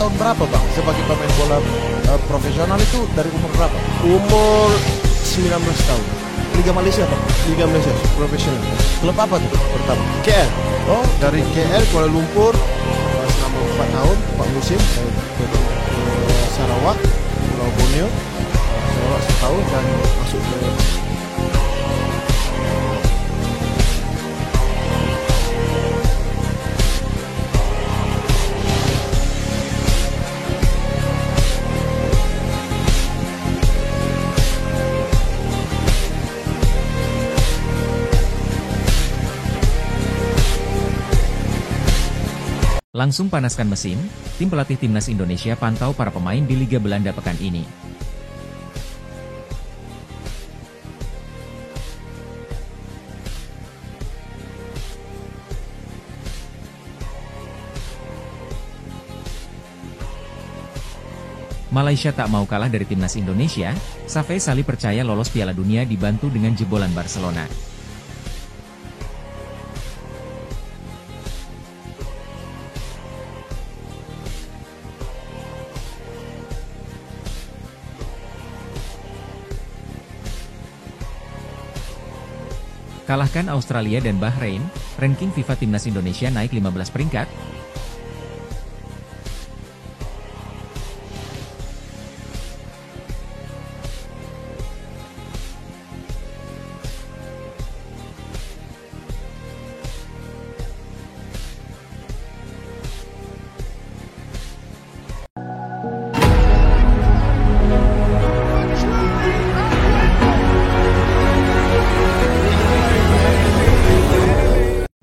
tahun berapa Bang? Sebagai pemain bola profesional itu dari umur berapa? Umur 19 tahun. Liga Malaysia Bang? Liga Malaysia profesional. Klub apa tuh pertama? KL. Oh, Dari KL Kuala Lumpur selama 4 tahun, 4 musim saya ke Sarawak, Pulau Borneo, Sarawak setahun dan masuk ke Langsung panaskan mesin, tim pelatih timnas Indonesia pantau para pemain di Liga Belanda pekan ini. Malaysia tak mau kalah dari timnas Indonesia, Safei Salih percaya lolos Piala Dunia dibantu dengan jebolan Barcelona. Kalahkan Australia dan Bahrain, ranking FIFA timnas Indonesia naik 15 peringkat.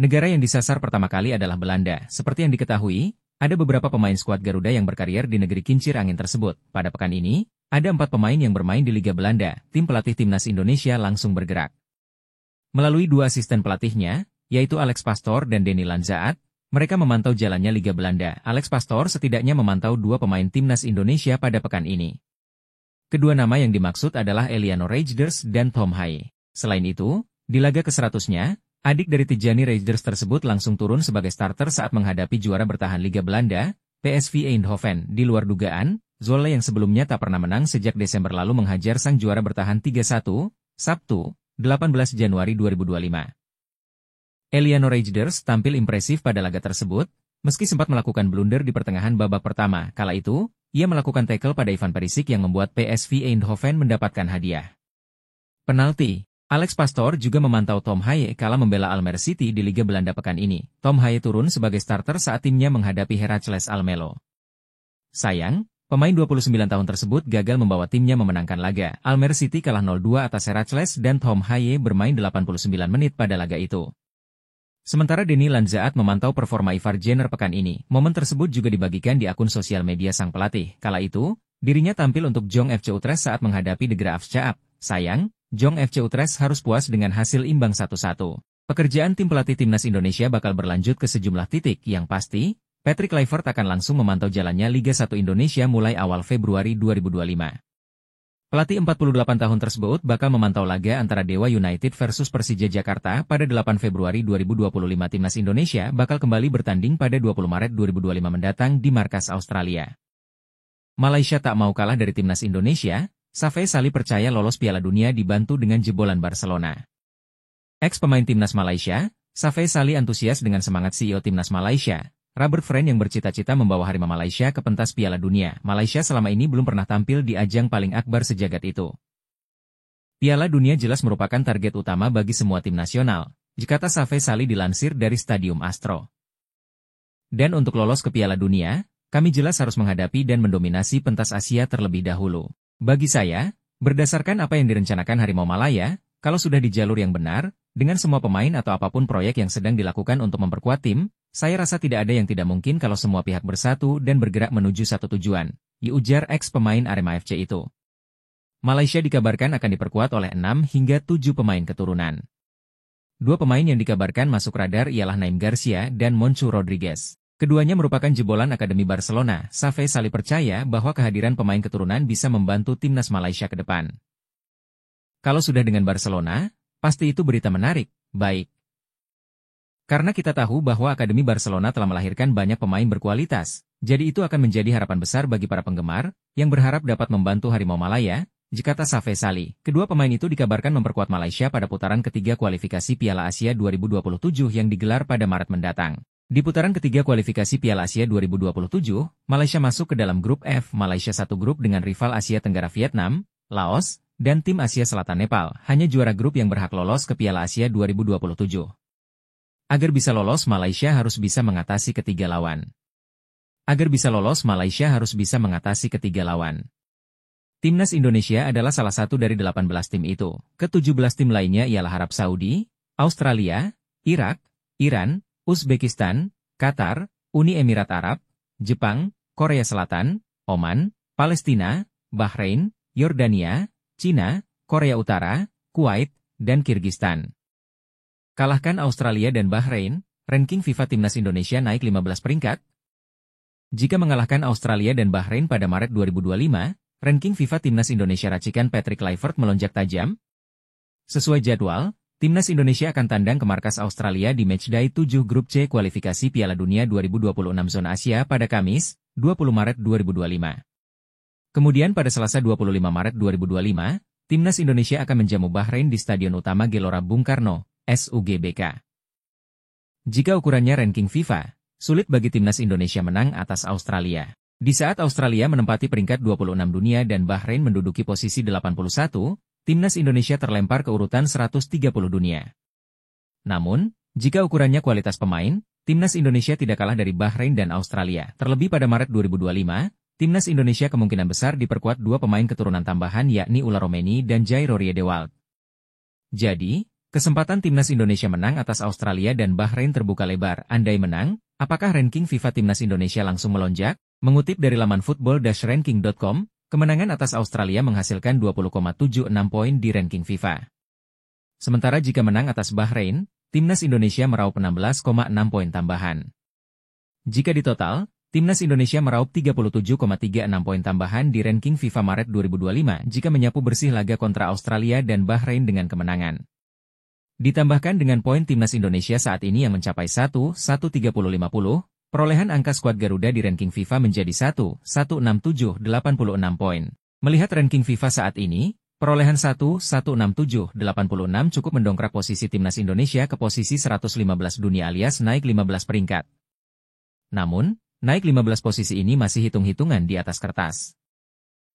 Negara yang disasar pertama kali adalah Belanda. Seperti yang diketahui, ada beberapa pemain skuad Garuda yang berkarier di negeri kincir angin tersebut. Pada pekan ini, ada 4 pemain yang bermain di Liga Belanda. Tim pelatih timnas Indonesia langsung bergerak. Melalui 2 asisten pelatihnya, yaitu Alex Pastoor dan Denny Lanzaat, mereka memantau jalannya Liga Belanda. Alex Pastoor setidaknya memantau 2 pemain timnas Indonesia pada pekan ini. Kedua nama yang dimaksud adalah Eliano Reijnders dan Tom Haye. Selain itu, di laga ke-100-nya, adik dari Tijani Reijnders tersebut langsung turun sebagai starter saat menghadapi juara bertahan Liga Belanda, PSV Eindhoven. Di luar dugaan, Zwolle yang sebelumnya tak pernah menang sejak Desember lalu menghajar sang juara bertahan 3-1, Sabtu, 18 Januari 2025. Eliano Reijnders tampil impresif pada laga tersebut, meski sempat melakukan blunder di pertengahan babak pertama. Kala itu, ia melakukan tackle pada Ivan Perisic yang membuat PSV Eindhoven mendapatkan hadiah penalti. Alex Pastoor juga memantau Tom Haye kala membela Almere City di Liga Belanda pekan ini. Tom Haye turun sebagai starter saat timnya menghadapi Heracles Almelo. Sayang, pemain 29 tahun tersebut gagal membawa timnya memenangkan laga. Almere City kalah 0-2 atas Heracles dan Tom Haye bermain 89 menit pada laga itu. Sementara Denny Lanzaat memantau performa Ivar Jenner pekan ini. Momen tersebut juga dibagikan di akun sosial media sang pelatih. Kala itu, dirinya tampil untuk Jong FC Utrecht saat menghadapi De Graaf Schaap. Sayang, Jong FC Utrecht harus puas dengan hasil imbang 1-1. Pekerjaan tim pelatih timnas Indonesia bakal berlanjut ke sejumlah titik. Yang pasti, Patrick Kluivert akan langsung memantau jalannya Liga 1 Indonesia mulai awal Februari 2025. Pelatih 48 tahun tersebut bakal memantau laga antara Dewa United versus Persija Jakarta pada 8 Februari 2025. Timnas Indonesia bakal kembali bertanding pada 20 Maret 2025 mendatang di markas Australia. Malaysia tak mau kalah dari timnas Indonesia. Safei Salih percaya lolos Piala Dunia dibantu dengan jebolan Barcelona. Ex-pemain timnas Malaysia, Safei Salih antusias dengan semangat CEO timnas Malaysia, Robert Friend yang bercita-cita membawa Harimau Malaysia ke pentas Piala Dunia. Malaysia selama ini belum pernah tampil di ajang paling akbar sejagat itu. Piala Dunia jelas merupakan target utama bagi semua tim nasional, kata Safei Salih dilansir dari Stadium Astro. Dan untuk lolos ke Piala Dunia, kami jelas harus menghadapi dan mendominasi pentas Asia terlebih dahulu. Bagi saya, berdasarkan apa yang direncanakan Harimau Malaya, kalau sudah di jalur yang benar, dengan semua pemain atau apapun proyek yang sedang dilakukan untuk memperkuat tim, saya rasa tidak ada yang tidak mungkin kalau semua pihak bersatu dan bergerak menuju satu tujuan, diujar ex-pemain Arema FC itu. Malaysia dikabarkan akan diperkuat oleh 6 hingga 7 pemain keturunan. 2 pemain yang dikabarkan masuk radar ialah Naim Garcia dan Monchu Rodriguez. Keduanya merupakan jebolan Akademi Barcelona. Safei Salih percaya bahwa kehadiran pemain keturunan bisa membantu timnas Malaysia ke depan. Kalau sudah dengan Barcelona, pasti itu berita menarik, baik. Karena kita tahu bahwa Akademi Barcelona telah melahirkan banyak pemain berkualitas, Jadi itu akan menjadi harapan besar bagi para penggemar, yang berharap dapat membantu Harimau Malaya, kata Safe Sali. Kedua pemain itu dikabarkan memperkuat Malaysia pada putaran ketiga kualifikasi Piala Asia 2027 yang digelar pada Maret mendatang. Di putaran ketiga kualifikasi Piala Asia 2027, Malaysia masuk ke dalam grup F. Malaysia satu grup dengan rival Asia Tenggara Vietnam, Laos, dan tim Asia Selatan Nepal, hanya juara grup yang berhak lolos ke Piala Asia 2027. Agar bisa lolos, Malaysia harus bisa mengatasi ketiga lawan. Timnas Indonesia adalah salah satu dari 18 tim itu. Ke-17 tim lainnya ialah Arab Saudi, Australia, Irak, Iran, Uzbekistan, Qatar, Uni Emirat Arab, Jepang, Korea Selatan, Oman, Palestina, Bahrain, Yordania, Cina, Korea Utara, Kuwait, dan Kirgistan. Kalahkan Australia dan Bahrain, ranking FIFA Timnas Indonesia naik 15 peringkat. Jika mengalahkan Australia dan Bahrain pada Maret 2025, ranking FIFA Timnas Indonesia racikan Patrick Kluivert melonjak tajam. Sesuai jadwal, Timnas Indonesia akan tandang ke markas Australia di matchday 7 Grup C kualifikasi Piala Dunia 2026 Zona Asia pada Kamis, 20 Maret 2025. Kemudian pada Selasa 25 Maret 2025, Timnas Indonesia akan menjamu Bahrain di Stadion Utama Gelora Bung Karno, SUGBK. Jika ukurannya ranking FIFA, sulit bagi Timnas Indonesia menang atas Australia. Di saat Australia menempati peringkat 26 dunia dan Bahrain menduduki posisi 81, Timnas Indonesia terlempar ke urutan 130 dunia. Namun, jika ukurannya kualitas pemain, Timnas Indonesia tidak kalah dari Bahrain dan Australia. Terlebih pada Maret 2025, Timnas Indonesia kemungkinan besar diperkuat dua pemain keturunan tambahan yakni Ula Romeni dan Jairo Riedewald. Jadi, kesempatan Timnas Indonesia menang atas Australia dan Bahrain terbuka lebar. Andai menang, apakah ranking FIFA Timnas Indonesia langsung melonjak? Mengutip dari laman football-ranking.com, kemenangan atas Australia menghasilkan 20,76 poin di ranking FIFA. Sementara jika menang atas Bahrain, Timnas Indonesia meraup 16,6 poin tambahan. Jika ditotal, Timnas Indonesia meraup 37,36 poin tambahan di ranking FIFA Maret 2025 jika menyapu bersih laga kontra Australia dan Bahrain dengan kemenangan. Ditambahkan dengan poin Timnas Indonesia saat ini yang mencapai 1,13050, perolehan angka skuad Garuda di ranking FIFA menjadi 1,16786 poin. Melihat ranking FIFA saat ini, perolehan 1,16786 cukup mendongkrak posisi Timnas Indonesia ke posisi 115 dunia alias naik 15 peringkat. Namun, naik 15 posisi ini masih hitung-hitungan di atas kertas.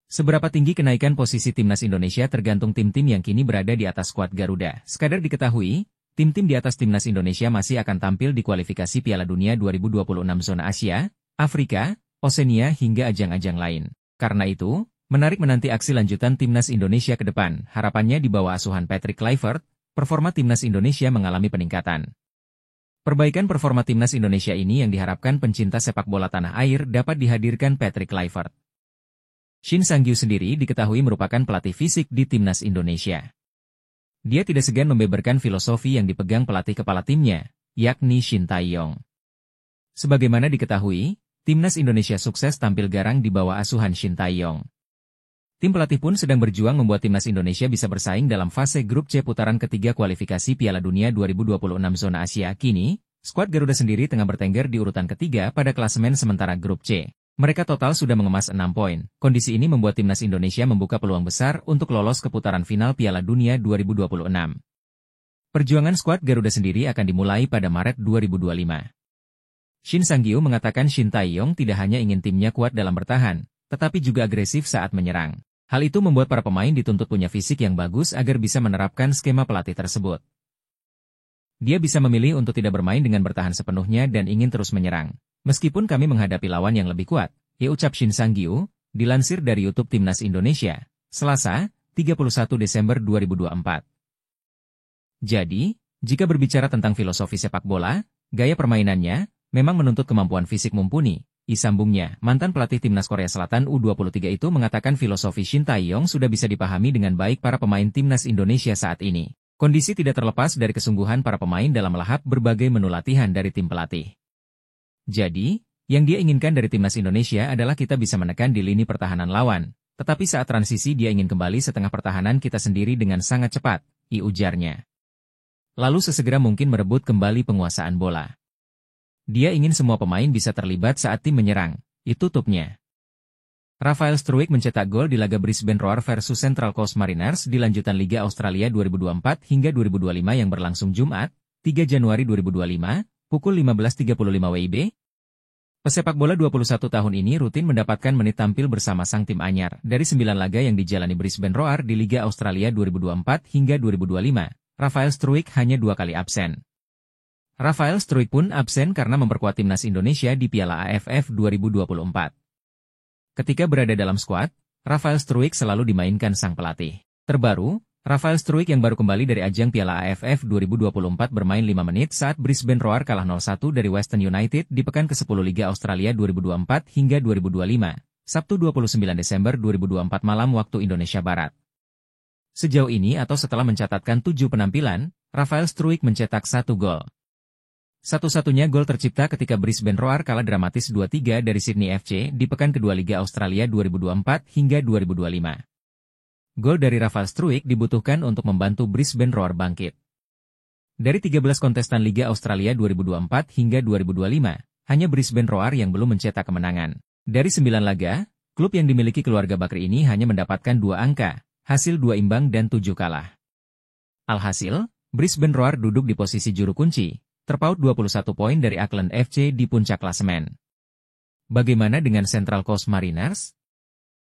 Seberapa tinggi kenaikan posisi Timnas Indonesia tergantung tim-tim yang kini berada di atas skuad Garuda. Sekadar diketahui, tim-tim di atas Timnas Indonesia masih akan tampil di kualifikasi Piala Dunia 2026 Zona Asia, Afrika, Oseania hingga ajang-ajang lain. Karena itu, menarik menanti aksi lanjutan Timnas Indonesia ke depan. Harapannya di bawah asuhan Patrick Kluivert, performa Timnas Indonesia mengalami peningkatan. Perbaikan performa Timnas Indonesia ini yang diharapkan pencinta sepak bola tanah air dapat dihadirkan Patrick Kluivert. Shin Sang-gyu sendiri diketahui merupakan pelatih fisik di Timnas Indonesia. Dia tidak segan membeberkan filosofi yang dipegang pelatih kepala timnya, yakni Shin Tae-yong. Sebagaimana diketahui, Timnas Indonesia sukses tampil garang di bawah asuhan Shin Tae-yong. Tim pelatih pun sedang berjuang membuat Timnas Indonesia bisa bersaing dalam fase grup C putaran ketiga kualifikasi Piala Dunia 2026 Zona Asia. Kini, skuad Garuda sendiri tengah bertengger di urutan ketiga pada klasemen sementara grup C. Mereka total sudah mengemas 6 poin. Kondisi ini membuat Timnas Indonesia membuka peluang besar untuk lolos ke putaran final Piala Dunia 2026. Perjuangan skuad Garuda sendiri akan dimulai pada Maret 2025. Shin Sang-gyu mengatakan Shin Tae-yong tidak hanya ingin timnya kuat dalam bertahan, tetapi juga agresif saat menyerang. Hal itu membuat para pemain dituntut punya fisik yang bagus agar bisa menerapkan skema pelatih tersebut. Dia bisa memilih untuk tidak bermain dengan bertahan sepenuhnya dan ingin terus menyerang. Meskipun kami menghadapi lawan yang lebih kuat, ucap Shin Sang-gyu, dilansir dari YouTube Timnas Indonesia, Selasa, 31 Desember 2024. Jadi, jika berbicara tentang filosofi sepak bola, gaya permainannya memang menuntut kemampuan fisik mumpuni. Sambungnya, mantan pelatih Timnas Korea Selatan U23 itu mengatakan filosofi Shin Tae-yong sudah bisa dipahami dengan baik para pemain Timnas Indonesia saat ini. Kondisi tidak terlepas dari kesungguhan para pemain dalam melahap berbagai menu latihan dari tim pelatih. Jadi, yang dia inginkan dari Timnas Indonesia adalah kita bisa menekan di lini pertahanan lawan, tetapi saat transisi dia ingin kembali setengah pertahanan kita sendiri dengan sangat cepat, ujarnya. Lalu sesegera mungkin merebut kembali penguasaan bola. Dia ingin semua pemain bisa terlibat saat tim menyerang, tutupnya. Rafael Struijk mencetak gol di laga Brisbane Roar versus Central Coast Mariners di lanjutan Liga Australia 2024 hingga 2025 yang berlangsung Jumat, 3 Januari 2025, pukul 15.35 WIB. Pesepak bola 21 tahun ini rutin mendapatkan menit tampil bersama sang tim anyar dari 9 laga yang dijalani Brisbane Roar di Liga Australia 2024 hingga 2025. Rafael Struijk hanya 2 kali absen. Rafael Struijk pun absen karena memperkuat timnas Indonesia di Piala AFF 2024. Ketika berada dalam skuad, Rafael Struijk selalu dimainkan sang pelatih. Terbaru, Rafael Struijk yang baru kembali dari ajang Piala AFF 2024 bermain 5 menit saat Brisbane Roar kalah 0-1 dari Western United di pekan ke-10 Liga Australia 2024 hingga 2025, Sabtu 29 Desember 2024 malam waktu Indonesia Barat. Sejauh ini atau setelah mencatatkan 7 penampilan, Rafael Struijk mencetak 1 gol. Satu-satunya gol tercipta ketika Brisbane Roar kalah dramatis 2-3 dari Sydney FC di pekan kedua Liga Australia 2024 hingga 2025. Gol dari Rafael Struijk dibutuhkan untuk membantu Brisbane Roar bangkit. Dari 13 kontestan Liga Australia 2024 hingga 2025, hanya Brisbane Roar yang belum mencetak kemenangan. Dari 9 laga, klub yang dimiliki keluarga Bakri ini hanya mendapatkan 2 angka, hasil 2 imbang dan 7 kalah. Alhasil, Brisbane Roar duduk di posisi juru kunci, terpaut 21 poin dari Auckland FC di puncak klasemen. Bagaimana dengan Central Coast Mariners?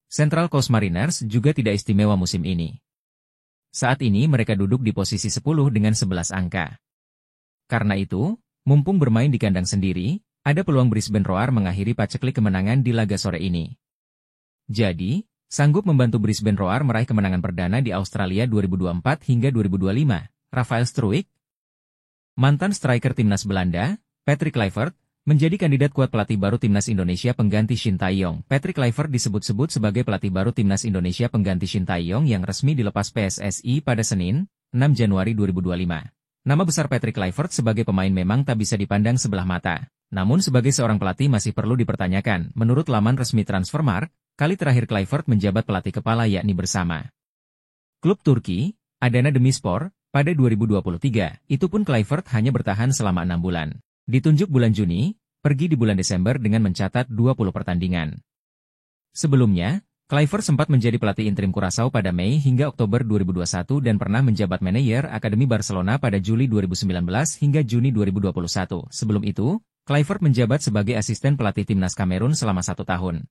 Central Coast Mariners juga tidak istimewa musim ini. Saat ini mereka duduk di posisi 10 dengan 11 angka. Karena itu, mumpung bermain di kandang sendiri, ada peluang Brisbane Roar mengakhiri paceklik kemenangan di laga sore ini. Jadi, sanggup membantu Brisbane Roar meraih kemenangan perdana di Australia 2024 hingga 2025, Rafael Struijk, mantan striker timnas Belanda, Patrick Kluivert, menjadi kandidat kuat pelatih baru timnas Indonesia pengganti Shin Tae-yong. Patrick Kluivert disebut-sebut sebagai pelatih baru timnas Indonesia pengganti Shin Tae-yong yang resmi dilepas PSSI pada Senin, 6 Januari 2025. Nama besar Patrick Kluivert sebagai pemain memang tak bisa dipandang sebelah mata. Namun sebagai seorang pelatih masih perlu dipertanyakan. Menurut laman resmi Transfermarkt, kali terakhir Kluivert menjabat pelatih kepala yakni bersama klub Turki, Adana Demirspor, pada 2023, itu pun Kluivert hanya bertahan selama 6 bulan. Ditunjuk bulan Juni, pergi di bulan Desember dengan mencatat 20 pertandingan. Sebelumnya, Kluivert sempat menjadi pelatih interim Curaçao pada Mei hingga Oktober 2021 dan pernah menjabat manajer Akademi Barcelona pada Juli 2019 hingga Juni 2021. Sebelum itu, Kluivert menjabat sebagai asisten pelatih timnas Kamerun selama 1 tahun.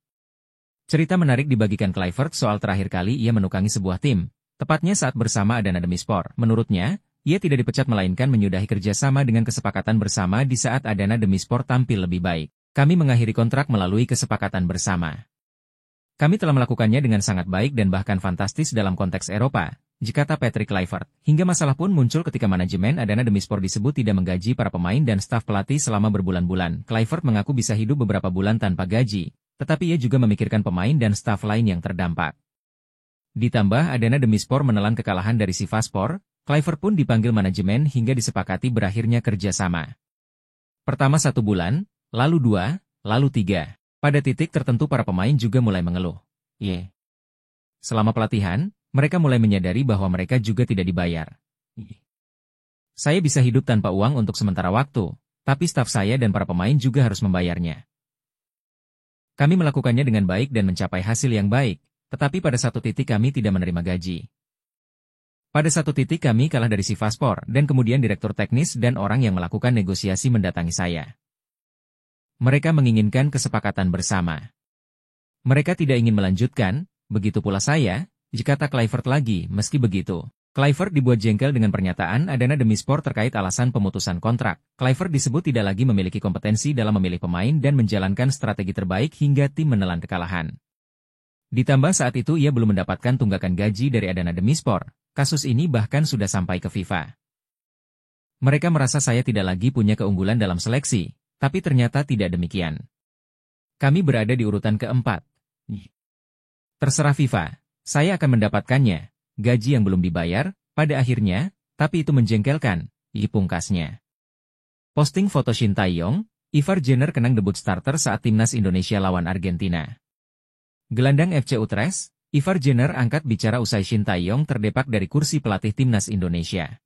Cerita menarik dibagikan Kluivert soal terakhir kali ia menukangi sebuah tim, tepatnya saat bersama Adana Demirspor. Menurutnya, ia tidak dipecat melainkan menyudahi kerjasama dengan kesepakatan bersama di saat Adana Demirspor tampil lebih baik. Kami mengakhiri kontrak melalui kesepakatan bersama. Kami telah melakukannya dengan sangat baik dan bahkan fantastis dalam konteks Eropa, kata Patrick Kluivert. Hingga masalah pun muncul ketika manajemen Adana Demirspor disebut tidak menggaji para pemain dan staf pelatih selama berbulan-bulan. Kluivert mengaku bisa hidup beberapa bulan tanpa gaji, tetapi ia juga memikirkan pemain dan staf lain yang terdampak. Ditambah Adana Demirspor menelan kekalahan dari Sivasspor, Kluivert pun dipanggil manajemen hingga disepakati berakhirnya kerjasama. Pertama 1 bulan, lalu 2, lalu 3. Pada titik tertentu para pemain juga mulai mengeluh. Selama pelatihan, mereka mulai menyadari bahwa mereka juga tidak dibayar. Saya bisa hidup tanpa uang untuk sementara waktu, tapi staf saya dan para pemain juga harus membayarnya. Kami melakukannya dengan baik dan mencapai hasil yang baik. Tetapi pada satu titik kami tidak menerima gaji. Pada satu titik kami kalah dari Sivasspor dan kemudian direktur teknis dan orang yang melakukan negosiasi mendatangi saya. Mereka menginginkan kesepakatan bersama. Mereka tidak ingin melanjutkan, begitu pula saya, kata Kluivert lagi. Meski begitu, Kluivert dibuat jengkel dengan pernyataan Adana Demirspor terkait alasan pemutusan kontrak. Kluivert disebut tidak lagi memiliki kompetensi dalam memilih pemain dan menjalankan strategi terbaik hingga tim menelan kekalahan. Ditambah saat itu ia belum mendapatkan tunggakan gaji dari Adana Demirspor. Kasus ini bahkan sudah sampai ke FIFA. Mereka merasa saya tidak lagi punya keunggulan dalam seleksi, tapi ternyata tidak demikian. Kami berada di urutan ke-4. Terserah FIFA, saya akan mendapatkannya, gaji yang belum dibayar, pada akhirnya, tapi itu menjengkelkan, pungkasnya. Posting foto Shin Tae-yong, Ivar Jenner kenang debut starter saat timnas Indonesia lawan Argentina. Gelandang FC Utrecht, Ivar Jenner angkat bicara usai Shin Tae-yong terdepak dari kursi pelatih timnas Indonesia.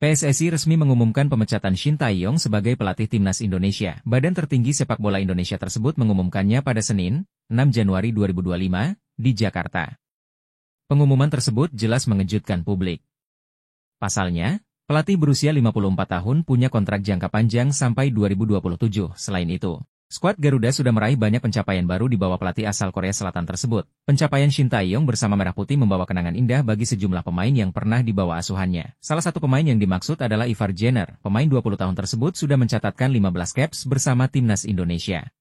PSSI resmi mengumumkan pemecatan Shin Tae-yong sebagai pelatih timnas Indonesia. Badan tertinggi sepak bola Indonesia tersebut mengumumkannya pada Senin, 6 Januari 2025, di Jakarta. Pengumuman tersebut jelas mengejutkan publik. Pasalnya, pelatih berusia 54 tahun punya kontrak jangka panjang sampai 2027. Selain itu, skuad Garuda sudah meraih banyak pencapaian baru di bawah pelatih asal Korea Selatan tersebut. Pencapaian Shin Tae-yong bersama Merah Putih membawa kenangan indah bagi sejumlah pemain yang pernah dibawa asuhannya. Salah satu pemain yang dimaksud adalah Ivar Jenner. Pemain 20 tahun tersebut sudah mencatatkan 15 caps bersama timnas Indonesia.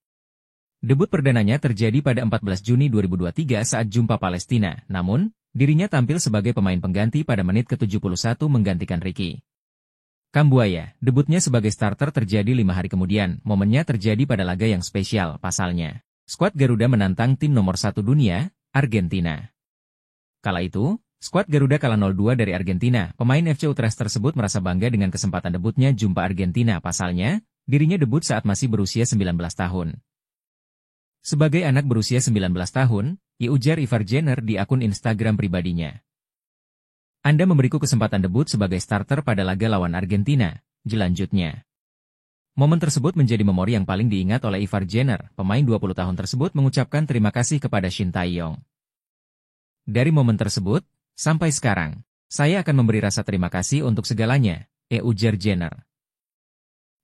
Debut perdananya terjadi pada 14 Juni 2023 saat jumpa Palestina. Namun, dirinya tampil sebagai pemain pengganti pada menit ke-71 menggantikan Ricky Kambuaya. Debutnya sebagai starter terjadi 5 hari kemudian. Momennya terjadi pada laga yang spesial. Pasalnya, skuad Garuda menantang tim nomor 1 dunia, Argentina. Kala itu, skuad Garuda kalah 0-2 dari Argentina. Pemain FC Utrecht tersebut merasa bangga dengan kesempatan debutnya jumpa Argentina. Pasalnya, dirinya debut saat masih berusia 19 tahun. Sebagai anak berusia 19 tahun, ujar Ivar Jenner di akun Instagram pribadinya. Anda memberiku kesempatan debut sebagai starter pada laga lawan Argentina, jelanjutnya. Momen tersebut menjadi memori yang paling diingat oleh Ivar Jenner. Pemain 20 tahun tersebut mengucapkan terima kasih kepada Shin Tae-yong. Dari momen tersebut, sampai sekarang, saya akan memberi rasa terima kasih untuk segalanya, ujar Jenner.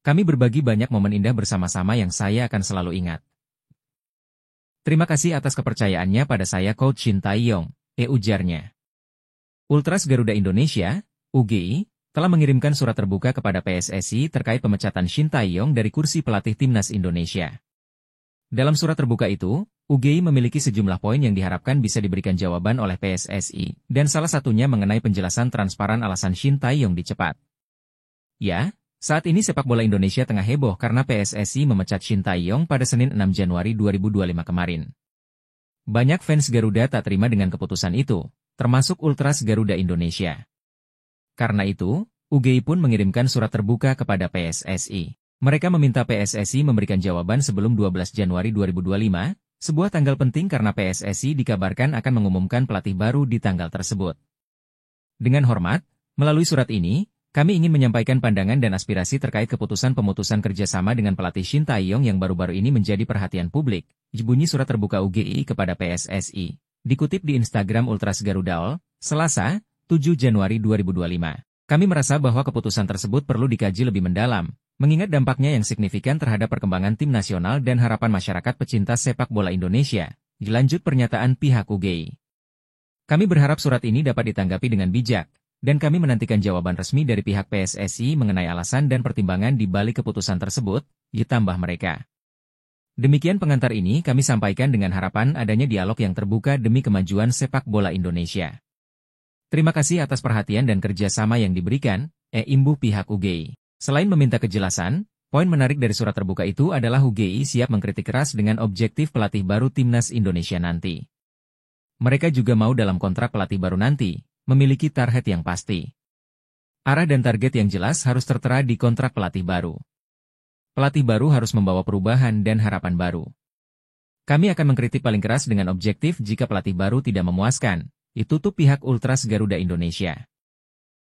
Kami berbagi banyak momen indah bersama-sama yang saya akan selalu ingat. Terima kasih atas kepercayaannya pada saya Coach Shin Tae-yong, ujarnya. Ultras Garuda Indonesia, UGI, telah mengirimkan surat terbuka kepada PSSI terkait pemecatan Shin Tae-yong dari kursi pelatih timnas Indonesia. Dalam surat terbuka itu, UGI memiliki sejumlah poin yang diharapkan bisa diberikan jawaban oleh PSSI, dan salah satunya mengenai penjelasan transparan alasan Shin Tae-yong dicepat. Ya, saat ini sepak bola Indonesia tengah heboh karena PSSI memecat Shin Tae-yong pada Senin 6 Januari 2025 kemarin. Banyak fans Garuda tak terima dengan keputusan itu, termasuk Ultras Garuda Indonesia. Karena itu, UGI pun mengirimkan surat terbuka kepada PSSI. Mereka meminta PSSI memberikan jawaban sebelum 12 Januari 2025, sebuah tanggal penting karena PSSI dikabarkan akan mengumumkan pelatih baru di tanggal tersebut. Dengan hormat, melalui surat ini, kami ingin menyampaikan pandangan dan aspirasi terkait keputusan pemutusan kerjasama dengan pelatih Shin Tae-yong yang baru-baru ini menjadi perhatian publik, bunyi surat terbuka UGI kepada PSSI. Dikutip di Instagram Ultras Garuda, Selasa, 7 Januari 2025. Kami merasa bahwa keputusan tersebut perlu dikaji lebih mendalam, mengingat dampaknya yang signifikan terhadap perkembangan tim nasional dan harapan masyarakat pecinta sepak bola Indonesia, dilanjut pernyataan pihak UGI. Kami berharap surat ini dapat ditanggapi dengan bijak, dan kami menantikan jawaban resmi dari pihak PSSI mengenai alasan dan pertimbangan di balik keputusan tersebut, ditambah mereka. Demikian pengantar ini kami sampaikan dengan harapan adanya dialog yang terbuka demi kemajuan sepak bola Indonesia. Terima kasih atas perhatian dan kerjasama yang diberikan, imbuh pihak UGI. Selain meminta kejelasan, poin menarik dari surat terbuka itu adalah UGI siap mengkritik keras dengan objektif pelatih baru timnas Indonesia nanti. Mereka juga mau dalam kontrak pelatih baru nanti, memiliki target yang pasti. Arah dan target yang jelas harus tertera di kontrak pelatih baru. Pelatih baru harus membawa perubahan dan harapan baru. Kami akan mengkritik paling keras dengan objektif jika pelatih baru tidak memuaskan, tutup pihak Ultras Garuda Indonesia.